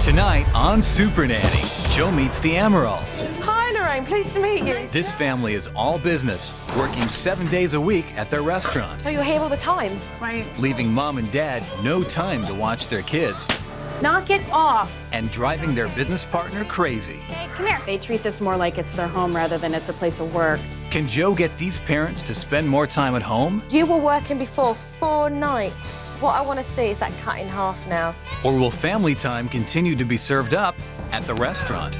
Tonight on Supernanny, Joe meets the Amarals. Hi, Lorraine. Pleased to meet you. This family is all business, working 7 days a week at their restaurant. So you're here all the time? Right. Leaving mom and dad no time to watch their kids. Knock it off. And driving their business partner crazy. Hey, come here. They treat this more like it's their home rather than it's a place of work. Can Joe get these parents to spend more time at home? You were working before 4 nights. What I want to see is that cut in half now. Or will family time continue to be served up at the restaurant?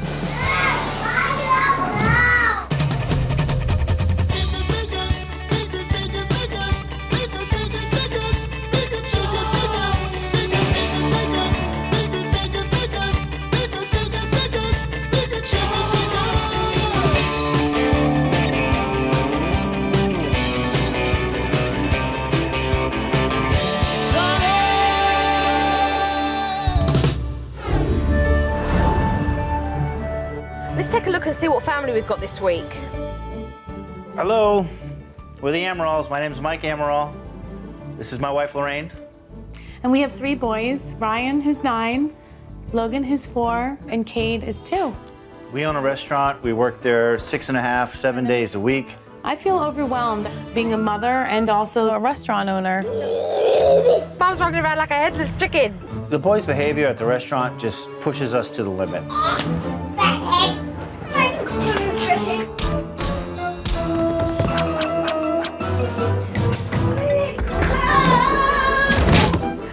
Let's take a look and see what family we've got this week. Hello, we're the Amarals. My name's Mike Amaral. This is my wife, Lorraine. And we have 3 boys, Ryan, who's 9, Logan, who's 4, and Cade is 2. We own a restaurant. We work there 6.5, 7 days a week. I feel overwhelmed being a mother and also a restaurant owner. Mom's running around like a headless chicken. The boys' behavior at the restaurant just pushes us to the limit.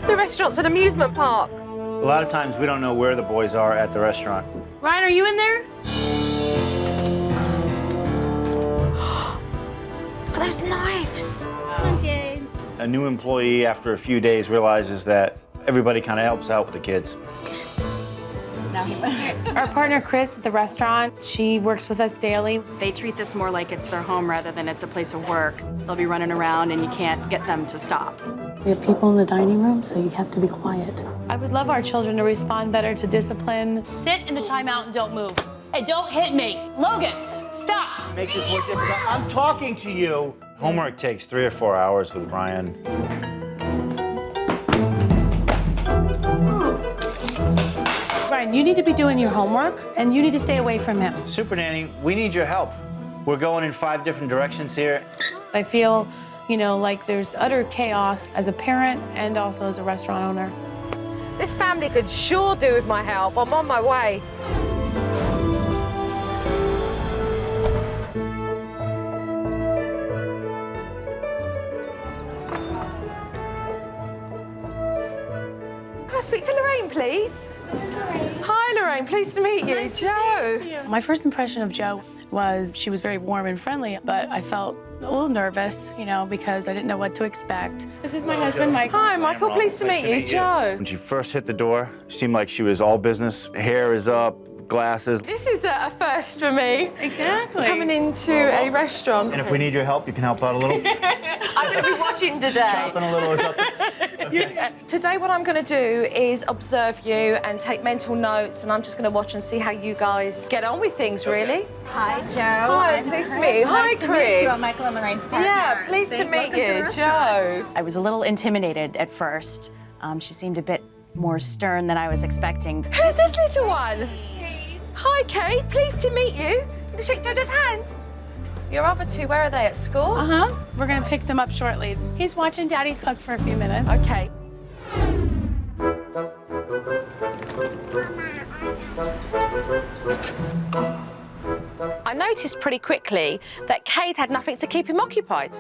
The restaurant's an amusement park. A lot of times we don't know where the boys are at the restaurant. Ryan, are you in there? Look at those knives. Okay. A new employee, after a few days, realizes that everybody kind of helps out with the kids. Our partner, Chris, at the restaurant, she works with us daily. They treat this more like it's their home rather than it's a place of work. They'll be running around and you can't get them to stop. We have people in the dining room, so you have to be quiet. I would love our children to respond better to discipline. Sit in the timeout and don't move. Hey, don't hit me. Logan, stop. Make this more difficult. I'm talking to you. Homework takes 3 or 4 hours with Brian. Ryan, you need to be doing your homework, and you need to stay away from him. Supernanny, we need your help. We're going in 5 different directions here. I feel, like there's utter chaos as a parent and also as a restaurant owner. This family could sure do with my help. I'm on my way. Can I speak to Lorraine, please? This is Lorraine. Hi, Lorraine. Pleased to meet you. Nice to Joe. meet you. My first impression of Joe was she was very warm and friendly, but I felt a little nervous, because I didn't know what to expect. This is my husband, Michael. Hi, Michael. Pleased to meet you. Joe. When she first hit the door, she seemed like she was all business. Hair is up, glasses. This is a first for me. Exactly. Coming into a restaurant. And if we need your help, you can help out a little. I'm going to be watching today. Chopping a little or something. Yeah. Today what I'm going to do is observe you and take mental notes, and I'm just going to watch and see how you guys get on with things, really. Hi, Joe. Hi, pleased to meet you. Hi, Nice to Chris. meet you. I'm Michael and Lorraine's partner. Yeah, pleased to meet you, Joe. I was a little intimidated at first. She seemed a bit more stern than I was expecting. Who's this little one? Hi, Kate. Pleased to meet you. Can you shake Jojo's hand? Your other 2, where are they, at school? Uh-huh. We're going to pick them up shortly. He's watching Daddy cook for a few minutes. Okay. I noticed pretty quickly that Cade had nothing to keep him occupied.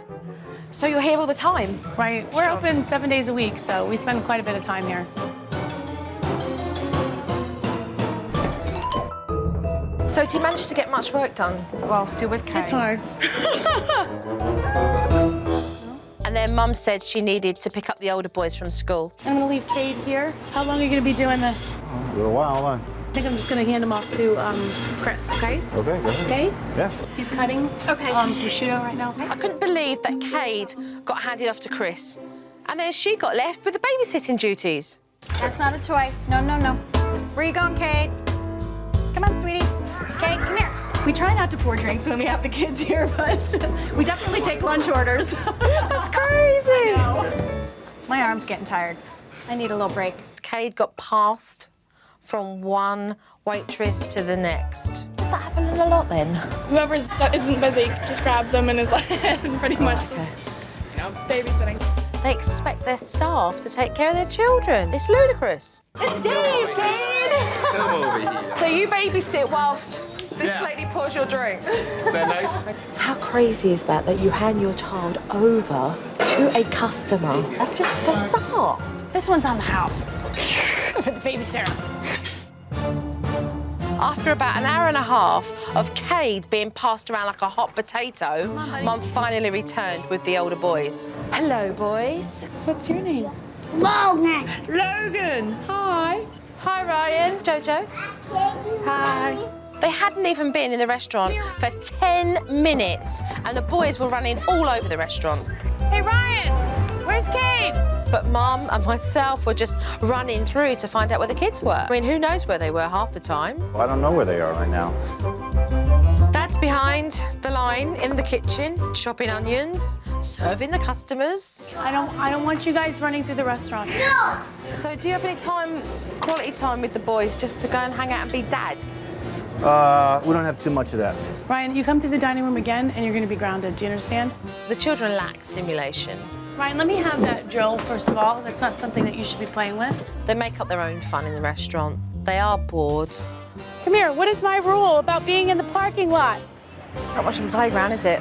So you're here all the time? Right. We're open 7 days a week, so we spend quite a bit of time here. So do you manage to get much work done while still with Cade? It's hard. And then Mum said she needed to pick up the older boys from school. I'm going to leave Cade here. How long are you going to be doing this? A little while, hold on. I think I'm just going to hand him off to Chris, okay? Okay, go ahead. Okay? Yeah. He's cutting prosciutto right now. I couldn't believe that Cade got handed off to Chris. And then she got left with the babysitting duties. That's not a toy. No, no, no. Where you going, Kate? Come on, sweetie. Kate, come here. We try not to pour drinks when we have the kids here, but we definitely take lunch orders. That's crazy. My arm's getting tired. I need a little break. Cade got passed from one waitress to the next. Does that happen a lot then? Whoever isn't busy just grabs them and is like, pretty much just, babysitting. They expect their staff to take care of their children. It's ludicrous. It's Dave, Kate! Come over here. So you babysit whilst this lady pours your drink? Is that nice? How crazy is that you hand your child over to a customer? That's just bizarre. This one's on the house. For the babysitter. After about an hour and a half of Cade being passed around like a hot potato, Mum finally returned with the older boys. Hello, boys. What's your name? Logan. Logan. Hi. Hi, Ryan. Jojo. Hi. They hadn't even been in the restaurant for 10 minutes, and the boys were running all over the restaurant. Hey, Ryan, where's Cade? But Mum and myself were just running through to find out where the kids were. I mean, who knows where they were half the time? Well, I don't know where they are right now. Dad's behind the line in the kitchen, chopping onions, serving the customers. I don't want you guys running through the restaurant. No! So do you have any time, quality time with the boys, just to go and hang out and be dad? We don't have too much of that. Ryan, you come to the dining room again and you're gonna be grounded. Do you understand? The children lack stimulation. Ryan, let me have that drill, first of all. That's not something that you should be playing with. They make up their own fun in the restaurant. They are bored. Come here, what is my rule about being in the parking lot? Not much of a playground, is it?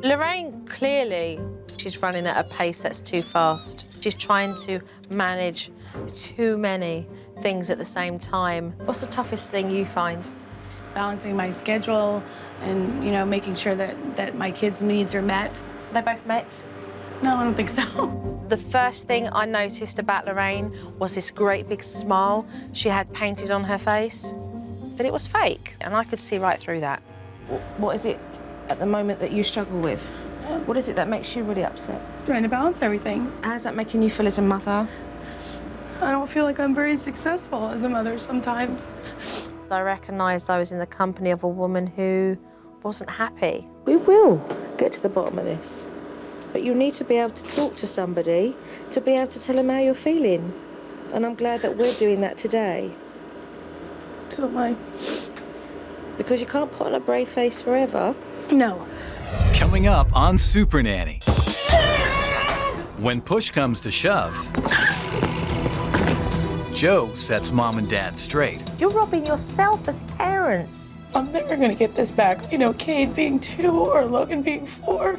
Lorraine, clearly, she's running at a pace that's too fast. She's trying to manage too many things at the same time. What's the toughest thing you find? Balancing my schedule and, making sure that my kids' needs are met. They both met? No, I don't think so. The first thing I noticed about Lorraine was this great big smile she had painted on her face, but it was fake, and I could see right through that. What is it at the moment that you struggle with? What is it that makes you really upset? Trying to balance everything. How's that making you feel as a mother? I don't feel like I'm very successful as a mother sometimes. I recognised I was in the company of a woman who wasn't happy. We will get to the bottom of this. But you need to be able to talk to somebody to be able to tell them how you're feeling. And I'm glad that we're doing that today. So am I. Because you can't put on a brave face forever. No. Coming up on Supernanny. When push comes to shove, Joe sets Mom and Dad straight. You're robbing yourself as parents. I'm never gonna get this back. Cade being 2 or Logan being 4,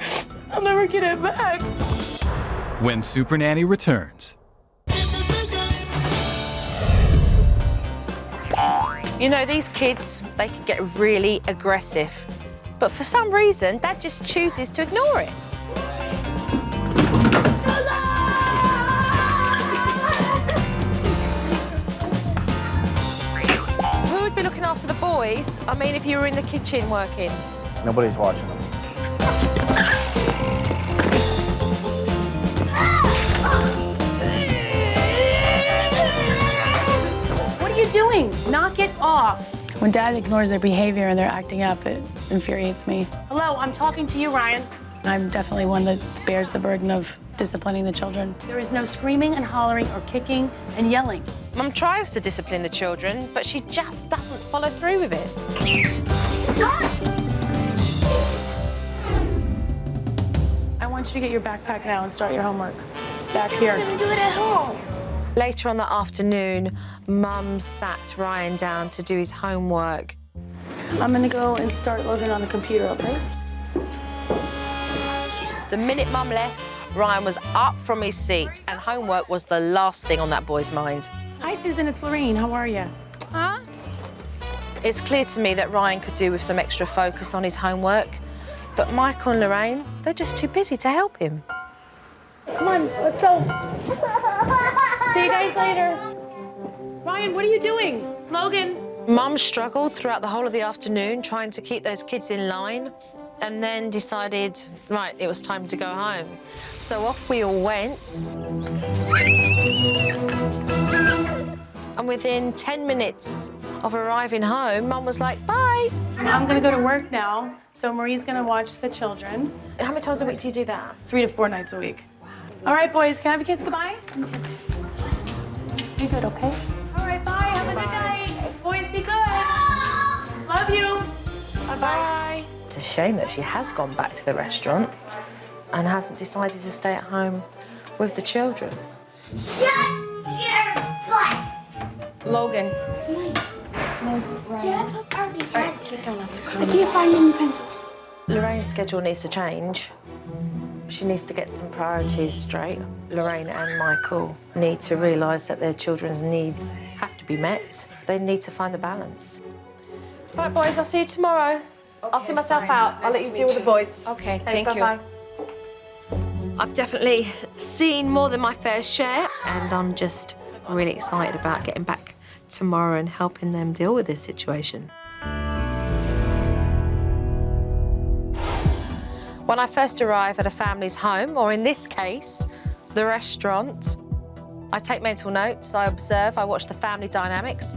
I'll never get it back. When Supernanny returns. These kids, they can get really aggressive. But for some reason, Dad just chooses to ignore it. Who would be looking after the boys? I mean, if you were in the kitchen working. Nobody's watching them. What are you doing? Knock it off. When Dad ignores their behavior and they're acting up, it infuriates me. Hello, I'm talking to you, Ryan. I'm definitely one that bears the burden of disciplining the children. There is no screaming and hollering or kicking and yelling. Mum tries to discipline the children, but she just doesn't follow through with it. I want you to get your backpack now and start your homework. Back here. I'm gonna do it at home. Later on that afternoon, Mum sat Ryan down to do his homework. I'm gonna go and start Logan on the computer, okay? The minute Mum left, Ryan was up from his seat, and homework was the last thing on that boy's mind. Hi, Susan, it's Lorraine. How are you? Huh? It's clear to me that Ryan could do with some extra focus on his homework, but Michael and Lorraine, they're just too busy to help him. Come on, let's go. See you guys later. Ryan, what are you doing? Logan. Mum struggled throughout the whole of the afternoon trying to keep those kids in line, and then decided, right, it was time to go home. So off we all went. And within 10 minutes of arriving home, Mum was like, bye. I'm gonna go to work now, so Marie's gonna watch the children. How many times a week do you do that? 3 to 4 nights a week. All right, boys, can I have a kiss goodbye? You're good, okay? All right, bye. Have a good night. Boys, be good. Love you. Bye-bye. It's a shame that she has gone back to the restaurant and hasn't decided to stay at home with the children. Shut your butt! Logan. Dad already had You don't have to come. I can't find any pencils. Lorraine's schedule needs to change. She needs to get some priorities straight. Lorraine and Michael need to realise that their children's needs have to be met. They need to find the balance. Right, boys, I'll see you tomorrow. I'll see myself out. I'll let you deal with the boys. Okay, Thank you. Bye-bye. I've definitely seen more than my fair share, and I'm just really excited about getting back tomorrow and helping them deal with this situation. When I first arrive at a family's home, or in this case, the restaurant, I take mental notes, I observe, I watch the family dynamics,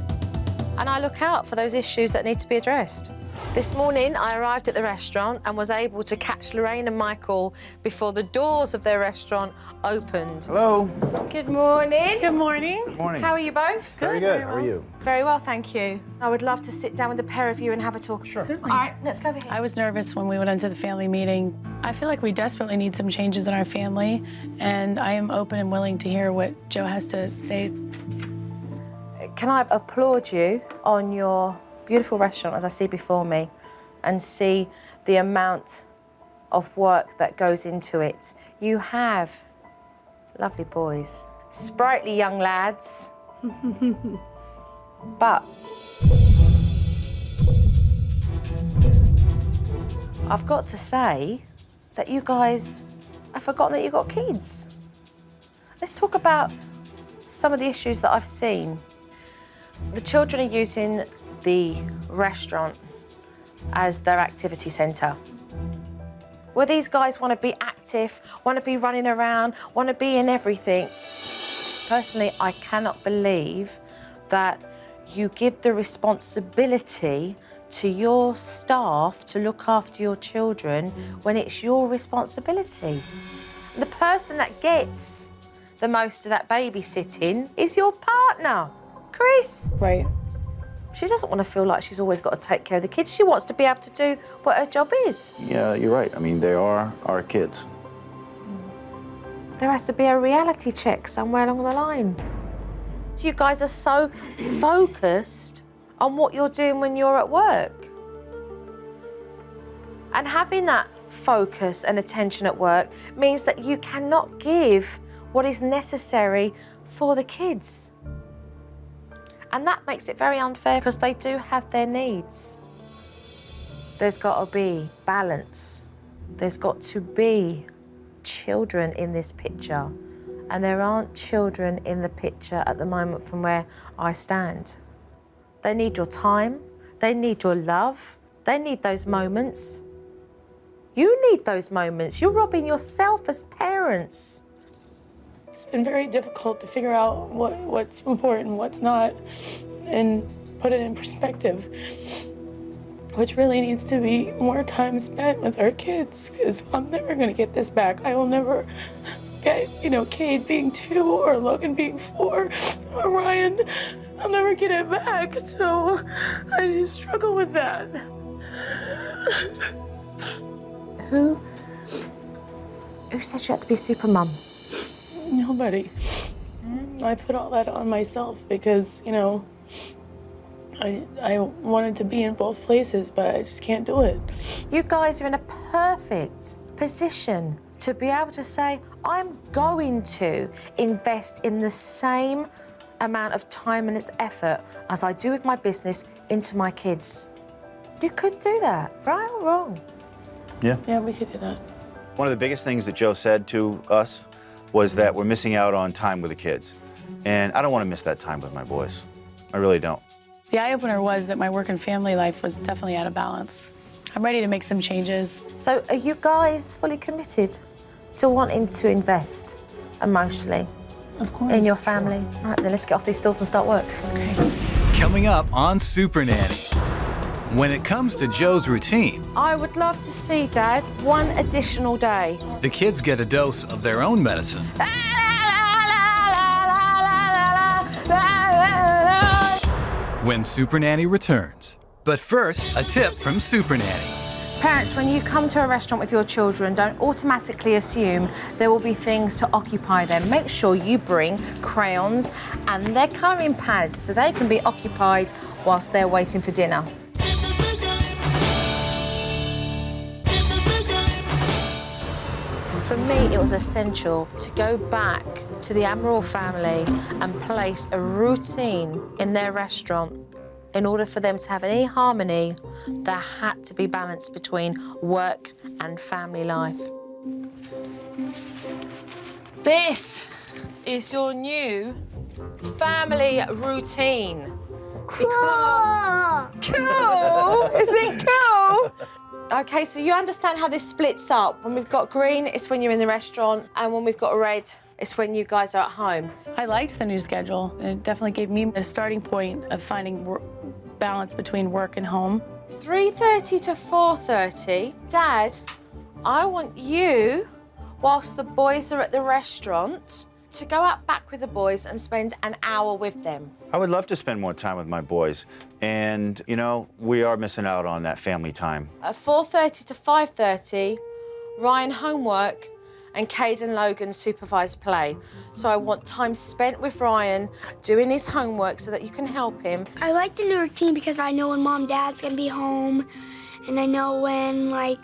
and I look out for those issues that need to be addressed. This morning, I arrived at the restaurant and was able to catch Lorraine and Michael before the doors of their restaurant opened. Hello. Good morning. Good morning. Good morning. How are you both? Very good. How are you? Very well, thank you. I would love to sit down with the pair of you and have a talk. Sure. Certainly. All right, let's go over here. I was nervous when we went into the family meeting. I feel like we desperately need some changes in our family, and I am open and willing to hear what Joe has to say. Can I applaud you on your beautiful restaurant as I see before me and see the amount of work that goes into it. You have lovely boys, sprightly young lads, but I've got to say that you guys have forgotten that you've got kids. Let's talk about some of the issues that I've seen. The children are using the restaurant as their activity centre. Where these guys want to be active, want to be running around, want to be in everything. Personally, I cannot believe that you give the responsibility to your staff to look after your children when it's your responsibility. The person that gets the most of that babysitting is your partner, Chris. Right. She doesn't want to feel like she's always got to take care of the kids. She wants to be able to do what her job is. Yeah, you're right. I mean, they are our kids. There has to be a reality check somewhere along the line. So you guys are so focused on what you're doing when you're at work. And having that focus and attention at work means that you cannot give what is necessary for the kids. And that makes it very unfair because they do have their needs. There's got to be balance. There's got to be children in this picture. And there aren't children in the picture at the moment from where I stand. They need your time. They need your love. They need those moments. You need those moments. You're robbing yourself as parents. It's been very difficult to figure out what's important and what's not and put it in perspective, which really needs to be more time spent with our kids because I'm never going to get this back. I will never get, Cade being 2 or Logan being 4 or Ryan. I'll never get it back, so I just struggle with that. Who said you had to be super mum? Nobody. I put all that on myself because, I wanted to be in both places, but I just can't do it. You guys are in a perfect position to be able to say, I'm going to invest in the same amount of time and its effort as I do with my business into my kids. You could do that, right or wrong? Yeah. Yeah, we could do that. One of the biggest things that Joe said to us was that we're missing out on time with the kids. And I don't want to miss that time with my boys. I really don't. The eye-opener was that my work and family life was definitely out of balance. I'm ready to make some changes. So are you guys fully committed to wanting to invest emotionally Of course. in your family? All right, then let's get off these stools and start work. Okay. Coming up on Supernanny. When it comes to Joe's routine, I would love to see, Dad, one additional day. the kids get a dose of their own medicine. When Supernanny returns. But first, a tip from Supernanny. Parents, when you come to a restaurant with your children, don't automatically assume there will be things to occupy them. Make sure you bring crayons and their colouring pads so they can be occupied whilst they're waiting for dinner. For me, it was essential to go back to the Amaral family and place a routine in their restaurant. In order for them to have any harmony, there had to be balance between work and family life. This is your new family routine. Cool. Cool! Is it cool? Okay, so you understand how this splits up. When we've got green, it's when you're in the restaurant, and when we've got red, it's when you guys are at home. I liked the new schedule. It definitely gave me a starting point of finding balance between work and home. 3:30 to 4:30. Dad, I want you, whilst the boys are at the restaurant, to go out back with the boys and spend an hour with them. I would love to spend more time with my boys. And, you know, we are missing out on that family time. At 4:30 to 5:30, Ryan homework and Cade and Logan supervised play. So I want time spent with Ryan doing his homework so that you can help him. I like the new routine because I know when Mom and Dad's gonna be home, and I know when, like,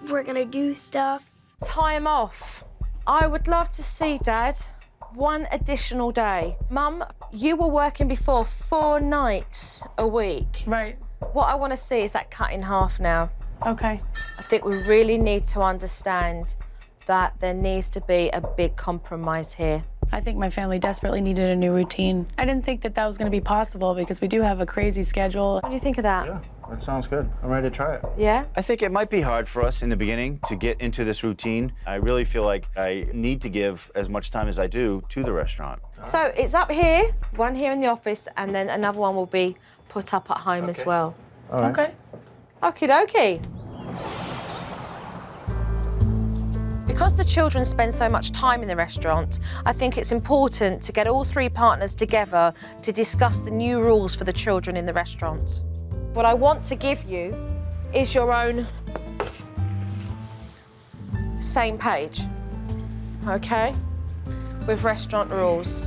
we're gonna do stuff. Time off. I would love to see, Dad, one additional day. Mum, you were working before 4 nights a week. Right. What I want to see is that cut in half now. Okay. I think we really need to understand that there needs to be a big compromise here. I think my family desperately needed a new routine. I didn't think that that was going to be possible because we do have a crazy schedule. What do you think of that? Yeah, that sounds good. I'm ready to try it. Yeah? I think it might be hard for us in the beginning to get into this routine. I really feel like I need to give as much time as I do to the restaurant. So it's up here, one here in the office, and then another one will be put up at home as well. All right. Okay. Okie dokie. Because the children spend so much time in the restaurant, I think it's important to get all 3 partners together to discuss the new rules for the children in the restaurant. What I want to give you is your own same page, okay? With restaurant rules.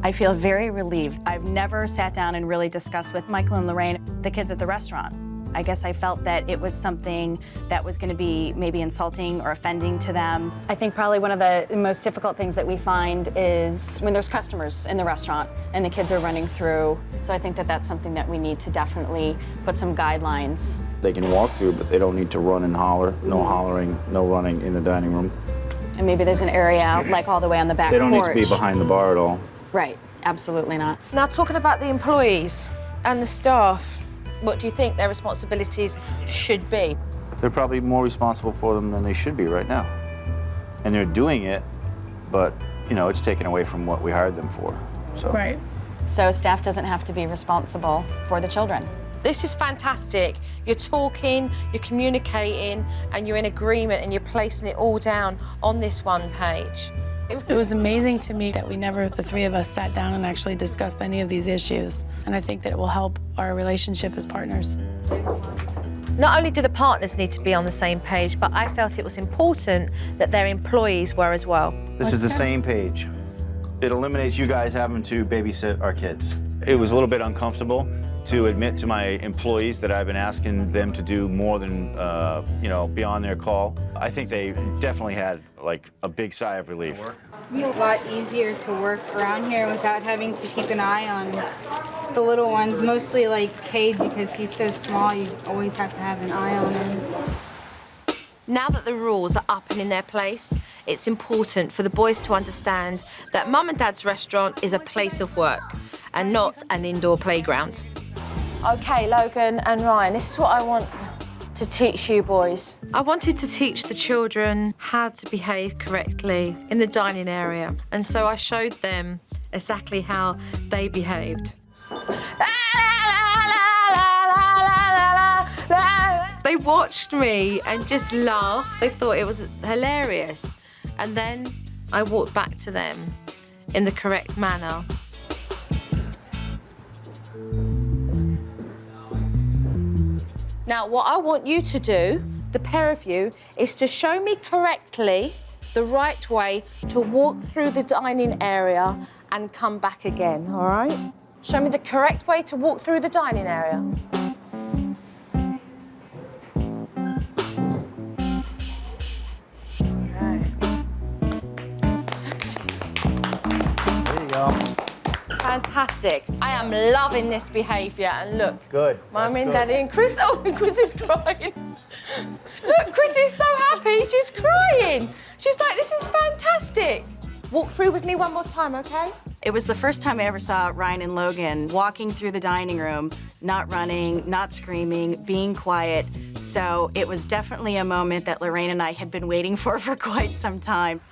I feel very relieved. I've never sat down and really discussed with Michael and Lorraine the kids at the restaurant. I guess I felt that it was something that was going to be maybe insulting or offending to them. I think probably one of the most difficult things that we find is when there's customers in the restaurant and the kids are running through. So I think that that's something that we need to definitely put some guidelines. They can walk through, but they don't need to run and holler. No hollering, no running in the dining room. And maybe there's an area like all the way on the back porch. They don't need to be behind the bar at all. Right, absolutely not. Now, talking about the employees and the staff, what do you think their responsibilities should be? They're probably more responsible for them than they should be right now. And they're doing it, but, you know, it's taken away from what we hired them for. So. Right. So staff doesn't have to be responsible for the children. This is fantastic. You're talking, you're communicating, and you're in agreement, and you're placing it all down on this one page. It was amazing to me that we never, the 3 of us, sat down and actually discussed any of these issues. And I think that it will help our relationship as partners. Not only do the partners need to be on the same page, but I felt it was important that their employees were as well. This is the same page. It eliminates you guys having to babysit our kids. It was a little bit uncomfortable to admit to my employees that I've been asking them to do more than, you know, beyond their call. I think they definitely had, like, a big sigh of relief. It's a lot easier to work around here without having to keep an eye on the little ones, mostly like Cade, because he's so small, you always have to have an eye on him. Now that the rules are up and in their place, it's important for the boys to understand that Mum and Dad's restaurant is a place of work and not an indoor playground. Okay, Logan and Ryan, this is what I want to teach you boys. I wanted to teach the children how to behave correctly in the dining area, and so I showed them exactly how they behaved. They watched me and just laughed. They thought it was hilarious. And then I walked back to them in the correct manner. Now, what I want you to do, the pair of you, is to show me correctly the right way to walk through the dining area and come back again, all right? Show me the correct way to walk through the dining area. Fantastic. I am loving this behaviour. And look, Good. Mummy and Daddy and Chris. Oh, and Chris is crying. Look, Chris is so happy. She's crying. She's like, this is fantastic. Walk through with me one more time, okay? It was the first time I ever saw Ryan and Logan walking through the dining room, not running, not screaming, being quiet. So it was definitely a moment that Lorraine and I had been waiting for quite some time.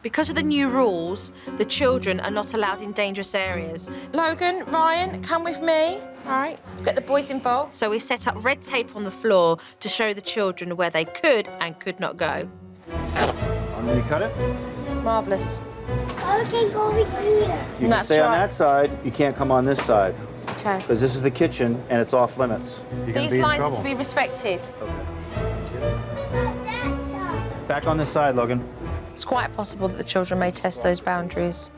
Because of the new rules, the children are not allowed in dangerous areas. Logan, Ryan, come with me. All right, get the boys involved. So we set up red tape on the floor to show the children where they could and could not go. Can you cut it? Marvellous. I can go over here. You can stay on that side. You can't come on this side. Okay. Because this is the kitchen and it's off limits. These lines are to be respected. Back on this side, Logan. It's quite possible that the children may test those boundaries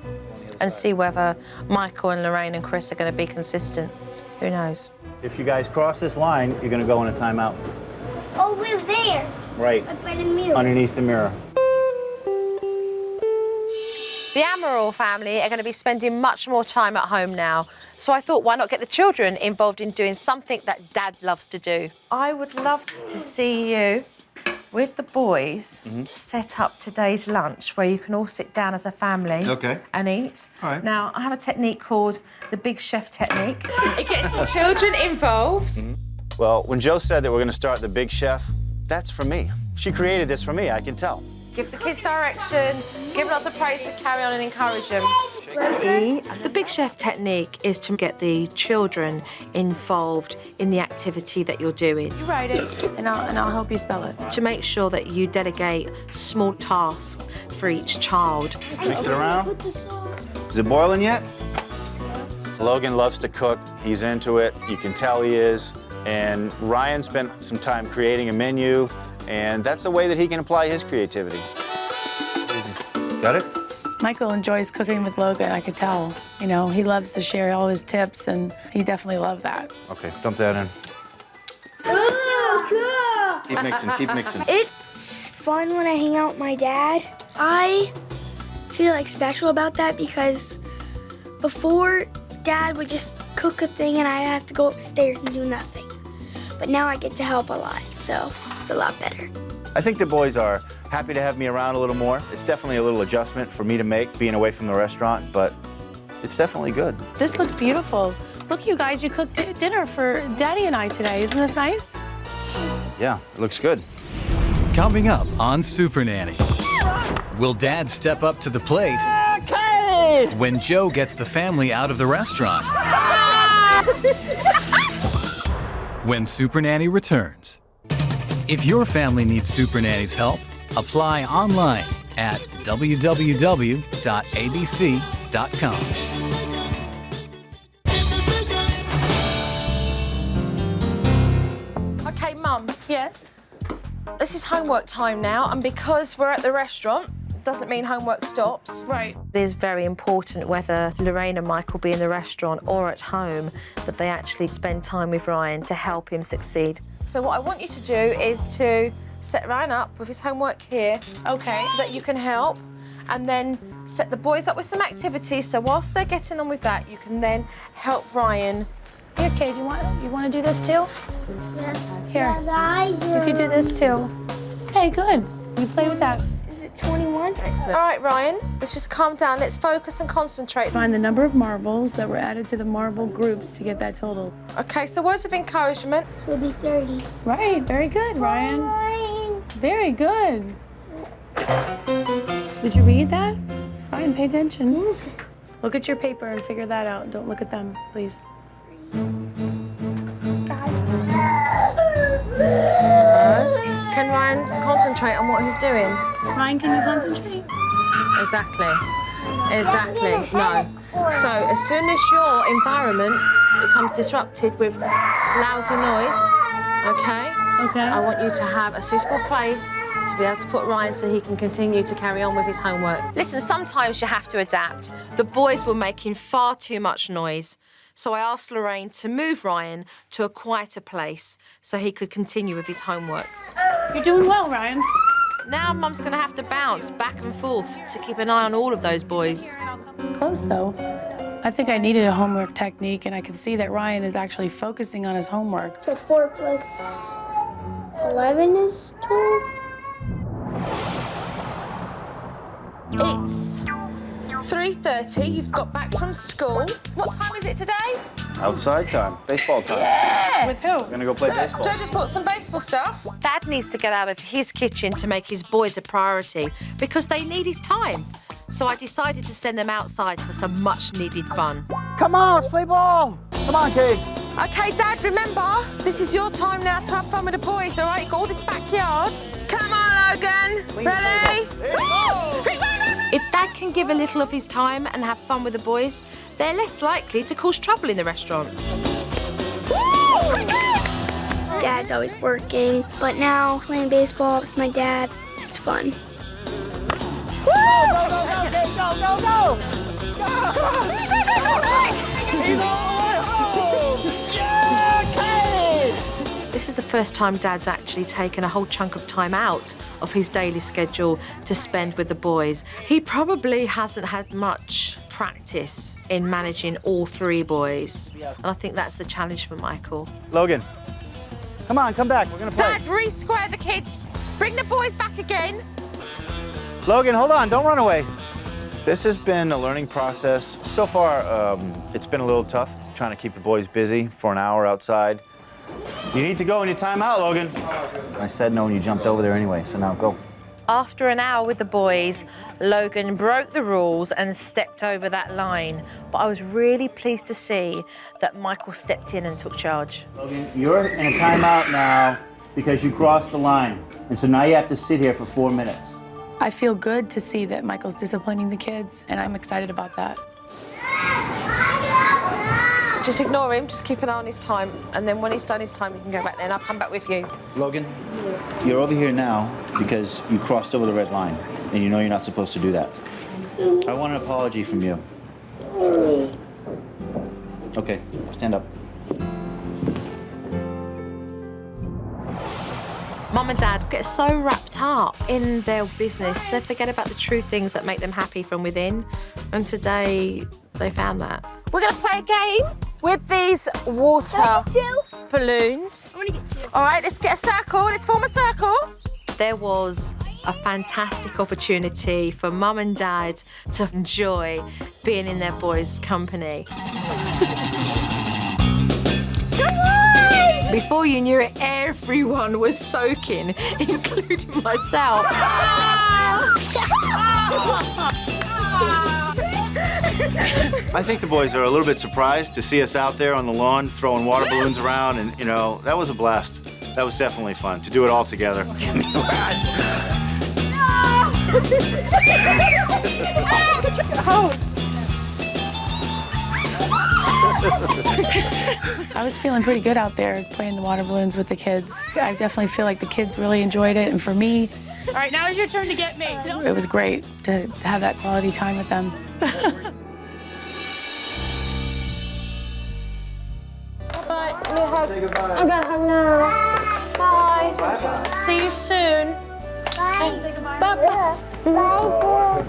and see whether Michael and Lorraine and Chris are going to be consistent. Who knows? If you guys cross this line, you're going to go in a timeout. Over there. Right. Up by the mirror. Underneath the mirror. The Amaral family are going to be spending much more time at home now. So I thought, why not get the children involved in doing something that Dad loves to do? I would love to see you with the boys set up today's lunch where you can all sit down as a family and eat. All right. Now, I have a technique called the Big Chef technique. It gets the children involved. Well, when Joe said that we're going to start the Big Chef, that's for me. She created this for me, I can tell. Give the kids direction, give lots of praise to carry on and encourage them. Ready? The Big Chef technique is to get the children involved in the activity that you're doing. You write it, and I'll help you spell it. To make sure that you delegate small tasks for each child. Mix it around. Is it boiling yet? Logan loves to cook. He's into it. You can tell he is. And Ryan spent some time creating a menu, and that's a way that he can apply his creativity. Got it? Michael enjoys cooking with Logan, I could tell. You know, he loves to share all his tips, and he definitely loved that. Okay, dump that in. Keep mixing, keep mixing. It's fun when I hang out with my dad. I feel like special about that because before, Dad would just cook a thing and I'd have to go upstairs and do nothing. But now I get to help a lot, so it's a lot better. I think the boys are happy to have me around a little more. It's definitely a little adjustment for me to make, being away from the restaurant, but it's definitely good. This looks beautiful. Look, you guys, you cooked dinner for Daddy and I today. Isn't this nice? Yeah, it looks good. Coming up on Supernanny. Will Dad step up to the plate when Joe gets the family out of the restaurant? When Supernanny returns. If your family needs Supernanny's help, apply online at www.abc.com. Okay, Mum. Yes? This is homework time now, and because we're at the restaurant, doesn't mean homework stops. Right. It is very important whether Lorraine and Michael be in the restaurant or at home that they actually spend time with Ryan to help him succeed. So what I want you to do is to set Ryan up with his homework here. Okay. So that you can help, and then set the boys up with some activities. So whilst they're getting on with that, you can then help Ryan. Here, Kate, you want to do this too? Yeah. Here. Yeah, I do. If you do this too. Okay, good. You play with that. Is it 21? Excellent. All right, Ryan, let's just calm down. Let's focus and concentrate. Find the number of marbles that were added to the marble groups to get that total. Okay, so words of encouragement. It'll be 30. Right, very good, Ryan. Fine. Very good. Did you read that? Ryan, pay attention. Yes. Look at your paper and figure that out. Don't look at them, please. Can Ryan concentrate on what he's doing? Ryan, can you concentrate? Exactly. No. So as soon as your environment becomes disrupted with lousy noise, okay? I want you to have a suitable place to be able to put Ryan so he can continue to carry on with his homework. Listen, sometimes you have to adapt. The boys were making far too much noise. So I asked Lorraine to move Ryan to a quieter place so he could continue with his homework. You're doing well, Ryan. Now Mum's gonna have to bounce back and forth to keep an eye on all of those boys. Close, though. I think I needed a homework technique, and I could see that Ryan is actually focusing on his homework. So 4 plus 11 is 12? It's 3:30, you've got back from school. What time is it today? Outside time, baseball time. Yeah! With who? We're gonna go play baseball. Joe just bought some baseball stuff. Dad needs to get out of his kitchen to make his boys a priority because they need his time. So I decided to send them outside for some much-needed fun. Come on, let's play ball. Come on, Kate. Okay, Dad, remember, this is your time now to have fun with the boys, all right? You've got all this backyard. Come on, Logan. Ready? If Dad can give a little of his time and have fun with the boys, they're less likely to cause trouble in the restaurant. Dad's always working, but now playing baseball with my dad, it's fun. Go! He's all the way home! Yeah, Kate! This is the first time Dad's actually taken a whole chunk of time out of his daily schedule to spend with the boys. He probably hasn't had much practice in managing all 3 boys. And I think that's the challenge for Michael. Logan, come on, come back. We're gonna play. Dad, re-square the kids. Bring the boys back again. Logan, hold on, don't run away. This has been a learning process. So far, it's been a little tough trying to keep the boys busy for an hour outside. You need to go in your timeout, Logan. I said no and you jumped over there anyway, so now go. After an hour with the boys, Logan broke the rules and stepped over that line. But I was really pleased to see that Michael stepped in and took charge. Logan, you're in a timeout now because you crossed the line. And so now you have to sit here for 4 minutes. I feel good to see that Michael's disciplining the kids, and I'm excited about that. Just ignore him, just keep an eye on his time, and then when he's done his time, you can go back there and I'll come back with you. Logan, you're over here now because you crossed over the red line, and you know you're not supposed to do that. I want an apology from you. Okay, stand up. Mum and Dad get so wrapped up in their business, they forget about the true things that make them happy from within. And today, they found that. We're gonna play a game with these water balloons. All right, let's get a circle. Let's form a circle. There was a fantastic opportunity for Mum and Dad to enjoy being in their boys' company. Before you knew it, everyone was soaking, including myself. I think the boys are a little bit surprised to see us out there on the lawn throwing water balloons around, and you know, that was a blast. That was definitely fun to do it all together. I was feeling pretty good out there playing the water balloons with the kids. I definitely feel like the kids really enjoyed it, and for me, all right, now it's your turn to get me. It was great to have that quality time with them. Bye. Say goodbye. I'm gonna hug now. Bye. Bye. See you soon. Bye. Say goodbye. Bye. Bye.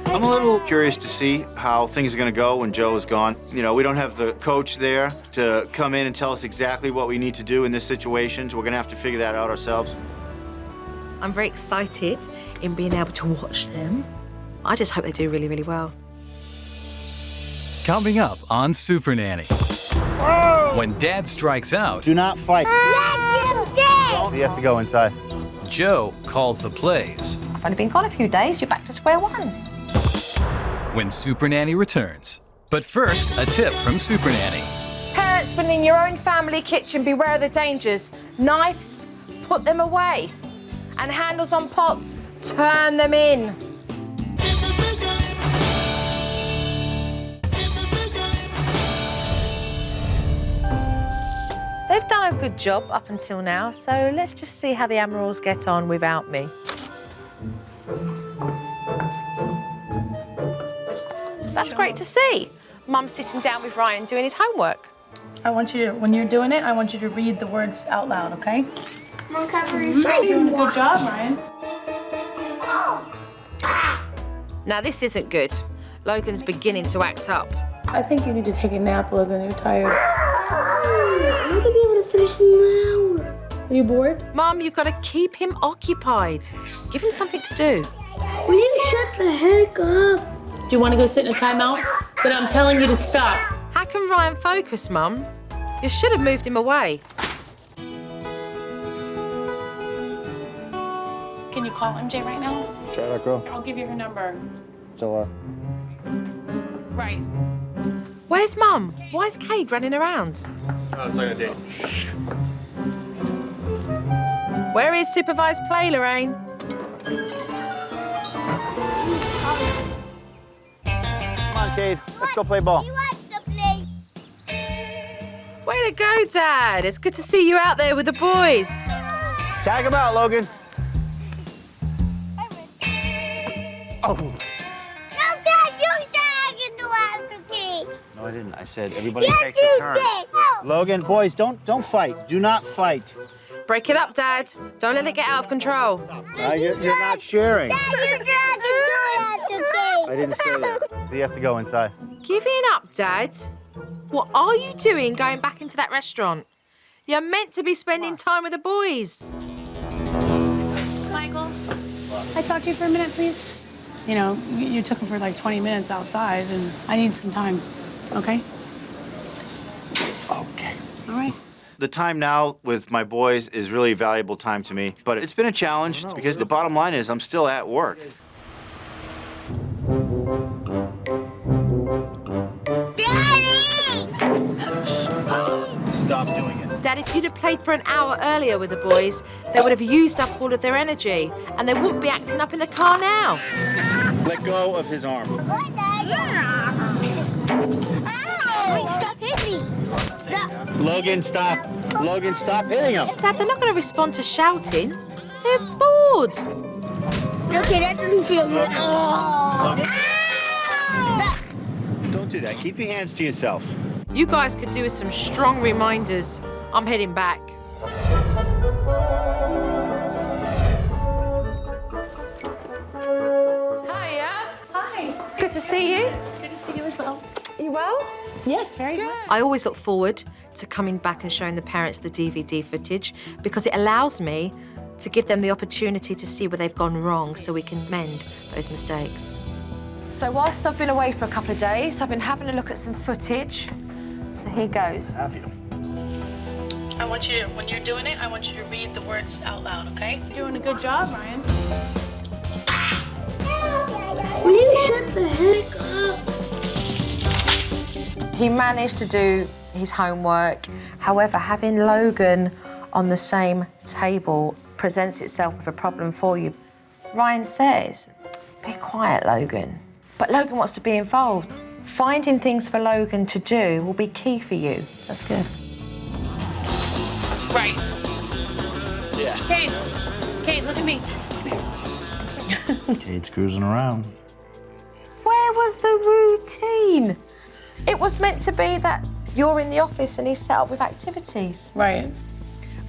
I'm a little curious to see how things are going to go when Joe is gone. You know, we don't have the coach there to come in and tell us exactly what we need to do in this situation, so we're going to have to figure that out ourselves. I'm very excited in being able to watch them. I just hope they do really, really well. Coming up on Supernanny. When Dad strikes out, Do not fight. He has to go inside. Joe calls the plays. I've only been gone a few days. You're back to square one. When Supernanny returns. But first, a tip from Supernanny. Parents, when in your own family kitchen, beware of the dangers. Knives, put them away. And handles on pots, turn them in. They've done a good job up until now, so let's just see how the Amarals get on without me. That's great to see. Mum's sitting down with Ryan doing his homework. I want you to, when you're doing it, I want you to read the words out loud, okay? Mom, You're doing a good job, Ryan. Now, this isn't good. Logan's beginning to act up. I think you need to take a nap, Logan. You're tired. I'm not gonna be able to finish in an hour. Are you bored? Mum, you've got to keep him occupied. Give him something to do. Will you shut the heck up? Do you want to go sit in a timeout? But I'm telling you to stop. How can Ryan focus, Mum? You should have moved him away. Can you call MJ right now? Try that girl. I'll give you her number. Tell her. Right. Where's Mum? Why is Cade running around? Oh, it's like a date. Where is supervised play, Lorraine? Come on, Cade. Let's go play ball. He wants to play. Way to go, Dad. It's good to see you out there with the boys. Tag him out, Logan. Oh. No, Dad, you said I can do after key. No, I didn't. I said everybody Yes, takes a you turn. did. No. Logan, boys, don't fight. Do not fight. Break it up, Dad. Don't let it get out of control. You're not sharing. Dad, you said I can do after I didn't say that. He has to go inside. Giving up, Dad? What are you doing going back into that restaurant? You're meant to be spending time with the boys. Michael, can I talk to you for a minute, please? You know, you took him for like 20 minutes outside, and I need some time, okay? Okay. All right. The time now with my boys is really valuable time to me, but it's been a challenge because the bottom line is I'm still at work. Stop doing it. Dad, if you'd have played for an hour earlier with the boys, they would have used up all of their energy, and they wouldn't be acting up in the car now. Let go of his arm. Ow! Stop hitting me. Stop. Logan, stop. Logan, stop hitting him. Dad, they're not going to respond to shouting. They're bored. Okay, that doesn't feel good. Logan, Stop. don't do that. Keep your hands to yourself. You guys could do with some strong reminders. I'm heading back. Hiya. Hi. Good to see you. Good to see you as well. You well? Yes, very good. I always look forward to coming back and showing the parents the DVD footage because it allows me to give them the opportunity to see where they've gone wrong so we can mend those mistakes. So whilst I've been away for a couple of days, I've been having a look at some footage. So here goes. Have you? I want you to, when you're doing it, I want you to read the words out loud, okay? You're doing a good job, Ryan. Will you shut the heck up? He managed to do his homework. However, having Logan on the same table presents itself with a problem for you. Ryan says, be quiet, Logan. But Logan wants to be involved. Finding things for Logan to do will be key for you. So that's good. Right. Yeah. Cade, look at me. Cade's cruising around. Where was the routine? It was meant to be that you're in the office and he's set up with activities. Right.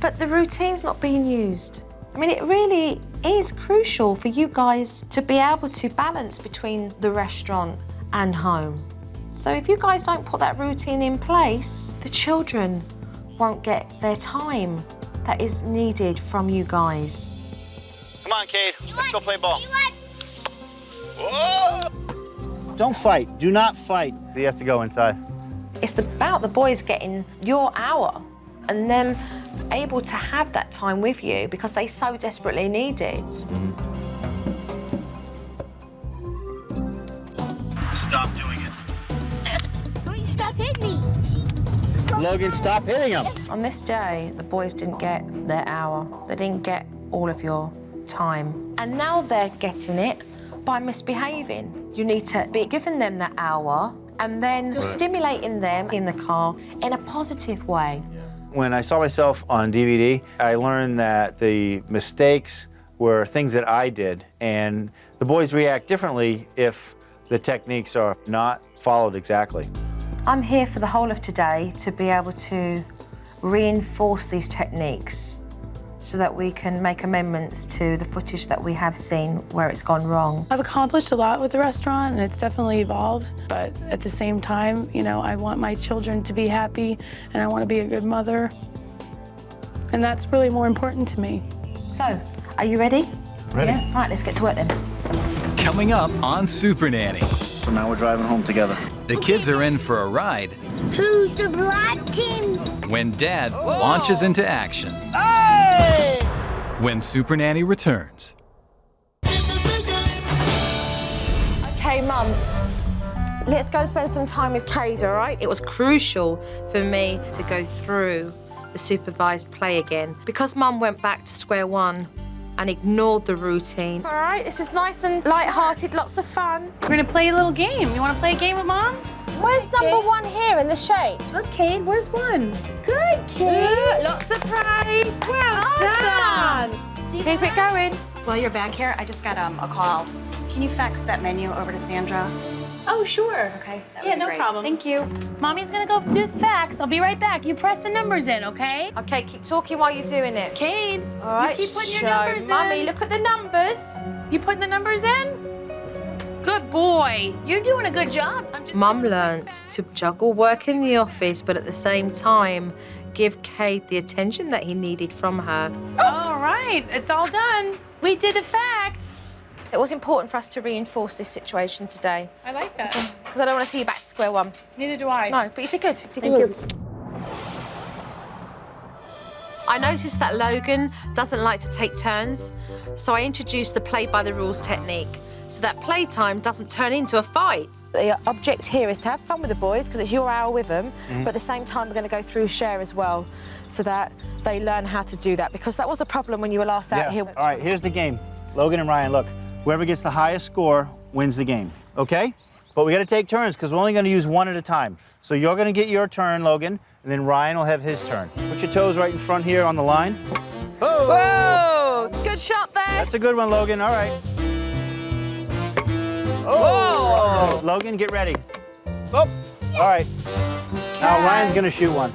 But the routine's not being used. I mean, it really is crucial for you guys to be able to balance between the restaurant and home. So if you guys don't put that routine in place, the children won't get their time that is needed from you guys. Come on, Cade. Let's go play ball. Whoa! Don't fight. Do not fight. He has to go inside. It's about the boys getting your hour and them able to have that time with you because they so desperately need it. Stop doing it. Will you stop hitting me? Logan, stop hitting him. On this day, the boys didn't get their hour. They didn't get all of your time. And now they're getting it by misbehaving. You need to be giving them that hour and then you're stimulating them in the car in a positive way. When I saw myself on DVD, I learned that the mistakes were things that I did, and the boys react differently if the techniques are not followed exactly. I'm here for the whole of today to be able to reinforce these techniques so that we can make amendments to the footage that we have seen where it's gone wrong. I've accomplished a lot with the restaurant and it's definitely evolved, but at the same time, you know, I want my children to be happy and I want to be a good mother. And that's really more important to me. So, are you ready? Ready. Yes. Right, let's get to work then. Coming up on Supernanny. So now we're driving home together. The kids are in for a ride Who's the black team? when Dad launches into action. When Supernanny returns. Okay, Mum, let's go spend some time with Cade, all right? It was crucial for me to go through the supervised play again because Mum went back to square one and ignored the routine. All right, this is nice and light-hearted, lots of fun. We're gonna play a little game. You wanna play a game with Mom? Where's number one here in the shapes? Okay, where's one? Good, Look, lots of praise. Well done. Keep it going. While you're back here, I just got a call. Can you fax that menu over to Sandra? Oh, sure. Okay, that Yeah, would be no great. problem. Thank you. Mommy's gonna go do the fax. I'll be right back. You press the numbers in, okay? Okay, keep talking while you're doing it. Cade, All right, you keep putting your show numbers Mummy, in. look at the numbers. You putting the numbers in? Good boy. You're doing a good job. I'm just Mum learnt to juggle work in the office, but at the same time, give Cade the attention that he needed from her. All right, it's all done. We did the fax. It was important for us to reinforce this situation today, I like that. because I don't want to see you back to square one. Neither do I. No, but you did good. You did Thank good. you. I noticed that Logan doesn't like to take turns, so I introduced the play by the rules technique, so that playtime doesn't turn into a fight. The object here is to have fun with the boys, because it's your hour with them, but at the same time we're going to go through share as well, so that they learn how to do that, because that was a problem when you were last out here. All right, here's the game. Logan and Ryan, look. Whoever gets the highest score wins the game, okay? But we got to take turns because we're only going to use one at a time. So you're going to get your turn, Logan, and then Ryan will have his turn. Put your toes right in front here on the line. Oh! Whoa! Good shot there. That's a good one, Logan. All right. Oh! Whoa. Logan, get ready. Oh! All right. Now Ryan's going to shoot one.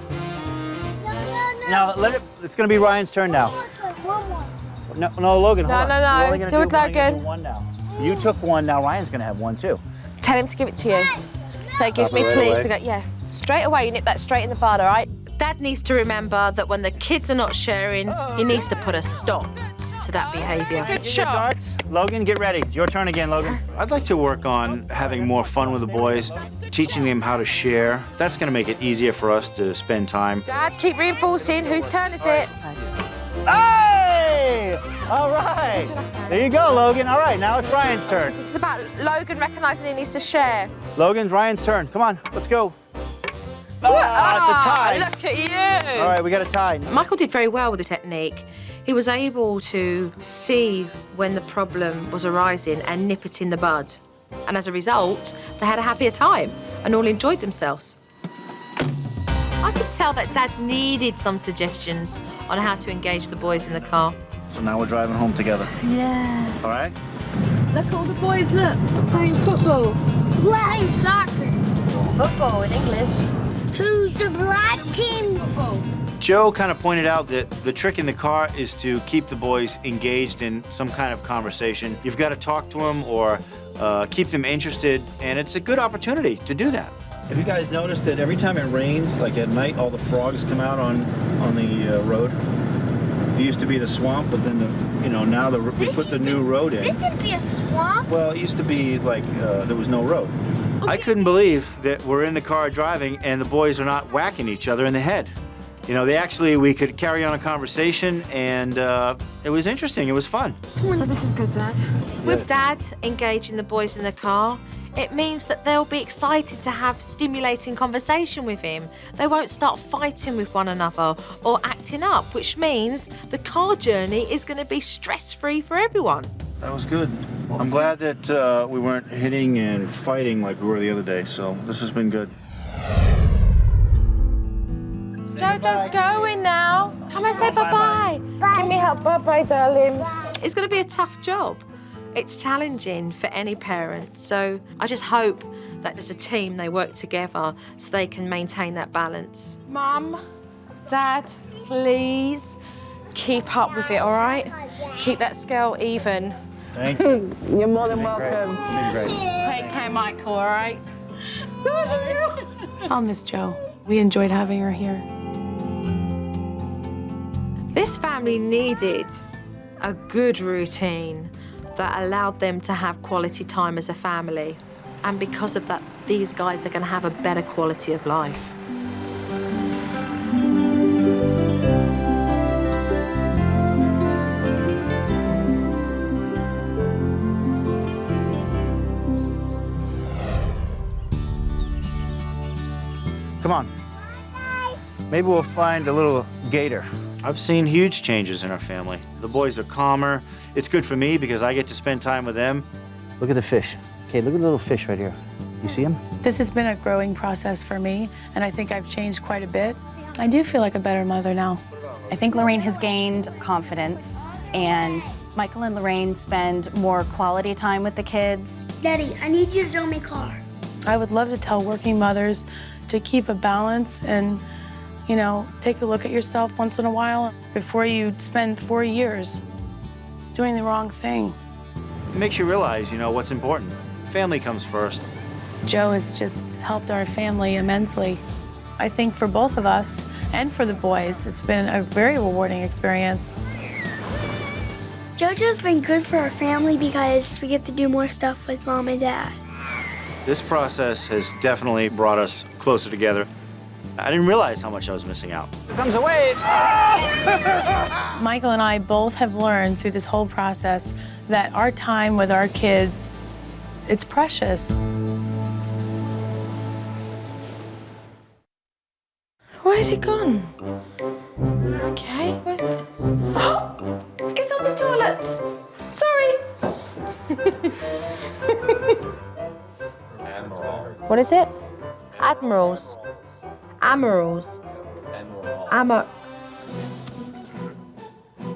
Now it's going to be Ryan's turn now. No, Logan, hold on. No. We're only gonna Do it, we're only gonna Logan. do one now. You took one, now Ryan's going to have one too. Tell him to give it to you. Say, give me, right please. away. They go, yeah. Straight away, you nip that straight in the bud, all right? Dad needs to remember that when the kids are not sharing, he needs to put a stop to that behaviour. Good shot. Logan, get ready. It's your turn again, Logan. I'd like to work on having more fun with the boys, teaching them how to share. That's going to make it easier for us to spend time. Dad, keep reinforcing. Whose turn is it? Hey! All right. There you go, Logan. All right, now it's Ryan's turn. It's about Logan recognising he needs to share. Logan's Ryan's turn. Come on, let's go. It's a tie. Look at you. All right, we got a tie. Michael did very well with the technique. He was able to see when the problem was arising and nip it in the bud. And as a result, they had a happier time and all enjoyed themselves. I could tell that Dad needed some suggestions on how to engage the boys in the car. So now we're driving home together. Yeah. All right? Look at all the boys, look. Playing football. Playing soccer. Football in English. Who's the black team? Football. Joe kind of pointed out that the trick in the car is to keep the boys engaged in some kind of conversation. You've got to talk to them or keep them interested, and it's a good opportunity to do that. Have you guys noticed that every time it rains, like at night, all the frogs come out on the road? There used to be the swamp, but then now we put the new road in. This could be a swamp. Well, it used to be like there was no road. I couldn't believe that we're in the car driving and the boys are not whacking each other in the head. You know, we could carry on a conversation, and it was interesting. It was fun. So this is good, Dad. With Dad engaging the boys in the car, it means that they'll be excited to have stimulating conversation with him. They won't start fighting with one another or acting up, which means the car journey is going to be stress-free for everyone. That was good. I'm glad that we weren't hitting and fighting like we were the other day, so this has been good. Jojo's going now. Come and say bye-bye. Give me a bye-bye, darling. It's going to be a tough job. It's challenging for any parent, so I just hope that as a team they work together so they can maintain that balance. Mum, Dad, please keep up with it, all right? Keep that scale even. Thank you. You're more than welcome. Great. Take care, Michael, all right? I'll miss Jo. We enjoyed having her here. This family needed a good routine that allowed them to have quality time as a family. And because of that, these guys are going to have a better quality of life. Come on. Maybe we'll find a little gator. I've seen huge changes in our family. The boys are calmer. It's good for me because I get to spend time with them. Look at the fish. Okay, look at the little fish right here. You see him? This has been a growing process for me, and I think I've changed quite a bit. I do feel like a better mother now. I think Lorraine has gained confidence, and Michael and Lorraine spend more quality time with the kids. Daddy, I need you to draw me a car. I would love to tell working mothers to keep a balance and, you know, take a look at yourself once in a while before you spend 4 years doing the wrong thing. It makes you realize, you know, what's important. Family comes first. Jo has just helped our family immensely. I think for both of us and for the boys, it's been a very rewarding experience. JoJo's been good for our family because we get to do more stuff with Mom and Dad. This process has definitely brought us closer together. I didn't realize how much I was missing out. Here comes a wave! Michael and I both have learned through this whole process that our time with our kids, it's precious. Where's it gone? Okay, where's it? Oh, it's on the toilet. Sorry. What is it? Admirals. Amarals. Amarals.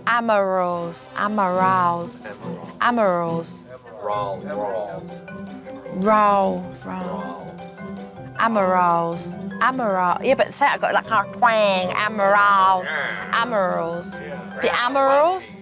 Amarals. Amarals. Roll. Amarals. Amaral. Yeah, but say I got like a twang. Amarals. Amarals. The Amarals?